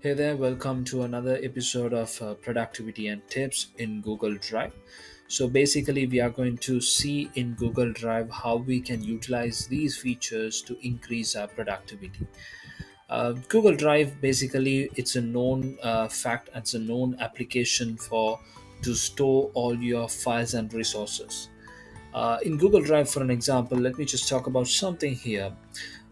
Hey there, welcome to another episode of Productivity and Tips in Google Drive. So, basically, we are going to see in Google Drive how we can utilize these features to increase our productivity. Google Drive basically it's a known fact, it's a known application for to store all your files and resources. In Google Drive, for an example, let me just talk about something here.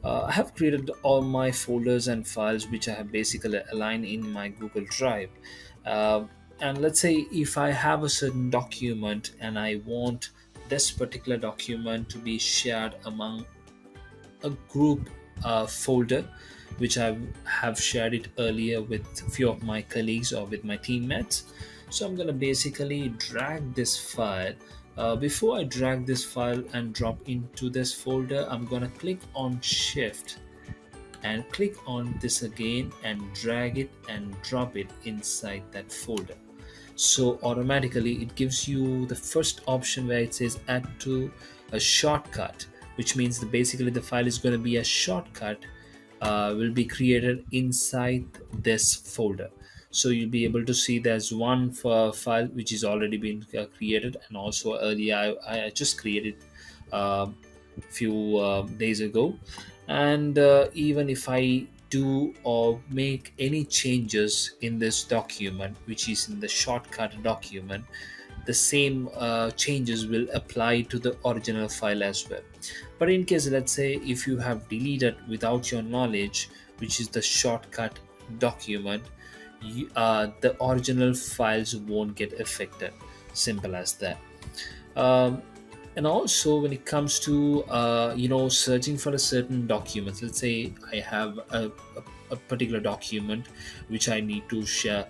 I have created all my folders and files which I have basically aligned in my Google Drive. Uh, and let's say if I have a certain document and I want this particular document to be shared among a group folder, which I have shared it earlier with a few of my colleagues or with my teammates. So I'm going to basically drag this file. Before I drag this file and drop into this folder, I'm going to click on Shift and click on this again and drag it and drop it inside that folder. So automatically it gives you the first option where it says add to a shortcut, which means that basically the file is going to be a shortcut, will be created inside this folder. So you'll be able to see there's one for file which is already been created, and also earlier I just created a few days ago. And even if I do or make any changes in this document, which is in the shortcut document, the same changes will apply to the original file as well. But in case, let's say if you have deleted without your knowledge, which is the shortcut document, the original files won't get affected. Simple as that. um, and also when it comes to searching for a certain document, let's say I have a particular document which I need to share,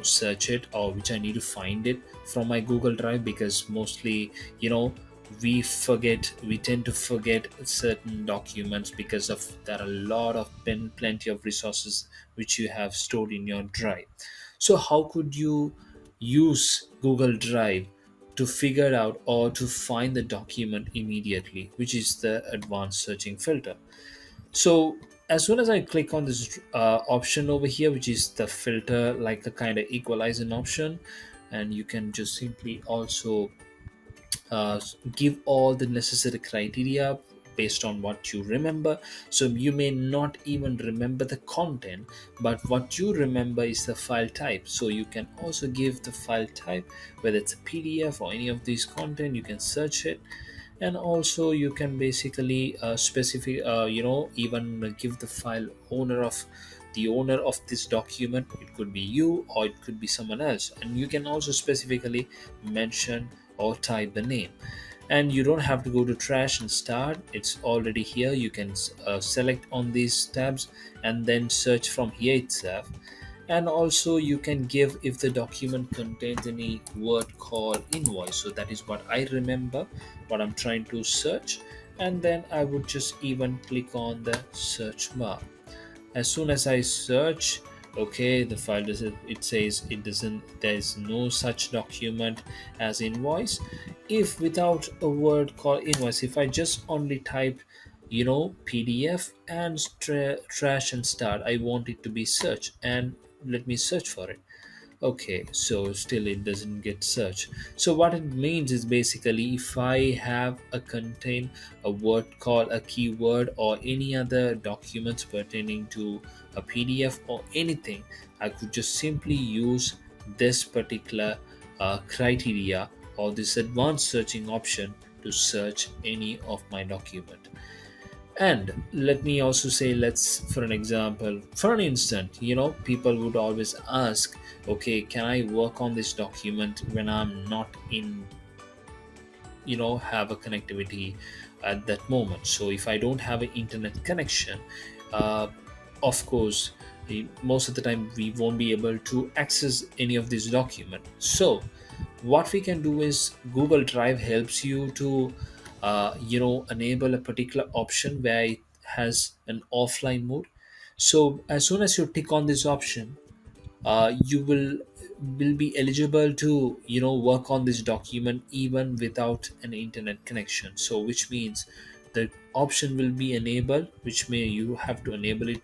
search it, or which I need to find it from my Google Drive, because mostly, we tend to forget certain documents because of there are a lot of plenty of resources which you have stored in your drive. So how could you use Google Drive to figure out or to find the document immediately, which is the advanced searching filter? So as soon as I click on this option over here, which is the filter, like a kind of equalizing option, and you can just simply also give all the necessary criteria based on what you remember. So you may not even remember the content, but what you remember is the file type. So you can also give the file type, whether it's a PDF or any of these content, you can search it. And also you can basically specify, even give the file owner of the owner of this document. It could be you or it could be someone else, and you can also specifically mention or type the name. And you don't have to go to trash and start, it's already here. You can select on these tabs and then search from here itself. And also you can give if the document contains any word called invoice. So that is what I remember, what I'm trying to search. And then I would just even click on the search bar. As soon as I search, okay, the file does it says it doesn't, there is no such document as invoice. If without a word called invoice, if I just only type, PDF and trash and start, I want it to be search, and let me search for it. Okay, so still it doesn't get search. So what it means is basically if I have a contain a word called a keyword or any other documents pertaining to a PDF or anything, I could just simply use this particular criteria or this advanced searching option to search any of my document. And let me also say, let's, for an example, for an instant, people would always ask, okay, can I work on this document when I'm not in, have a connectivity at that moment? So if I don't have an internet connection, uh, of course, most of the time we won't be able to access any of this document. So what we can do is Google Drive helps you to enable a particular option where it has an offline mode. So as soon as you tick on this option, you will be eligible to work on this document even without an internet connection. So which means the option will be enabled, which may you have to enable it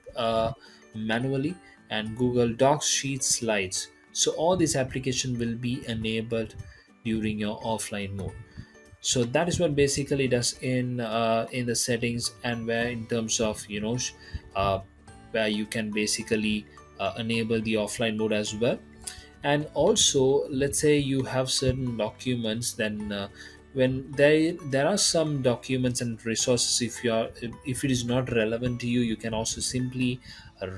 manually. and Google Docs, Sheets, Slides. So all these applications will be enabled during your offline mode. So that is what basically does in the settings, and where in terms of uh, where you can basically enable the offline mode as well. And also, let's say you have certain documents, then when there are some documents and resources, if it is not relevant to you, you can also simply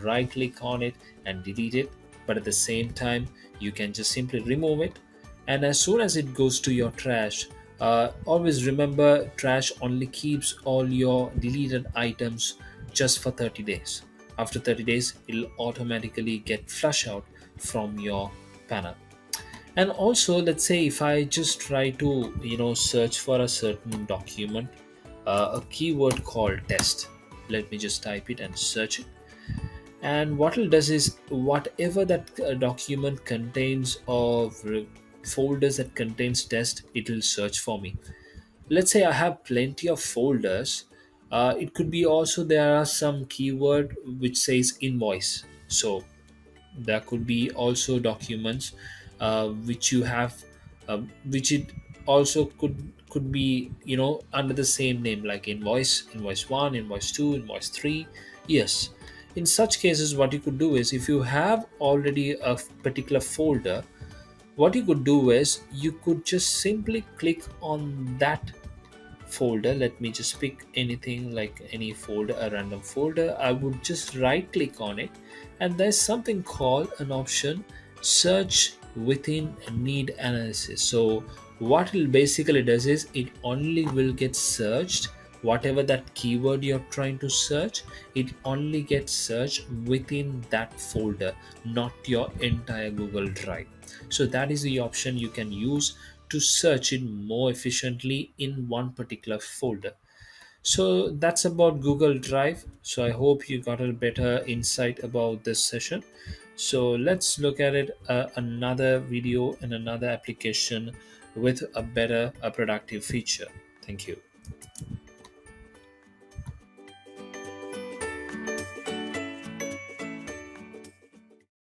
right click on it and delete it. But at the same time, you can just simply remove it, and as soon as it goes to your trash, always remember, trash only keeps all your deleted items just for 30 days. After 30 days, it'll automatically get flushed out from your panel. And also, let's say if I just try to search for a certain document, a keyword called test, let me just type it and search it. And what it does is, whatever that document contains, or folders that contains test, it will search for me. Let's say I have plenty of folders. It could be also there are some keyword which says invoice. So there could be also documents which you have, which it also could be under the same name, like invoice, invoice 1, invoice 2, invoice 3. Yes, in such cases, what you could do is, if you have already a particular folder, what you could do is, you could just simply click on that folder. Let me just pick anything, like any folder, a random folder. I would just right click on it, and there's something called an option, search within need analysis. So what it basically does is, it only will get searched, whatever that keyword you're trying to search, it only gets searched within that folder, not your entire Google Drive. So that is the option you can use to search it more efficiently in one particular folder. So that's about Google Drive. So I hope you got a better insight about this session. So let's look at it, another video and another application with a better, a productive feature. Thank you.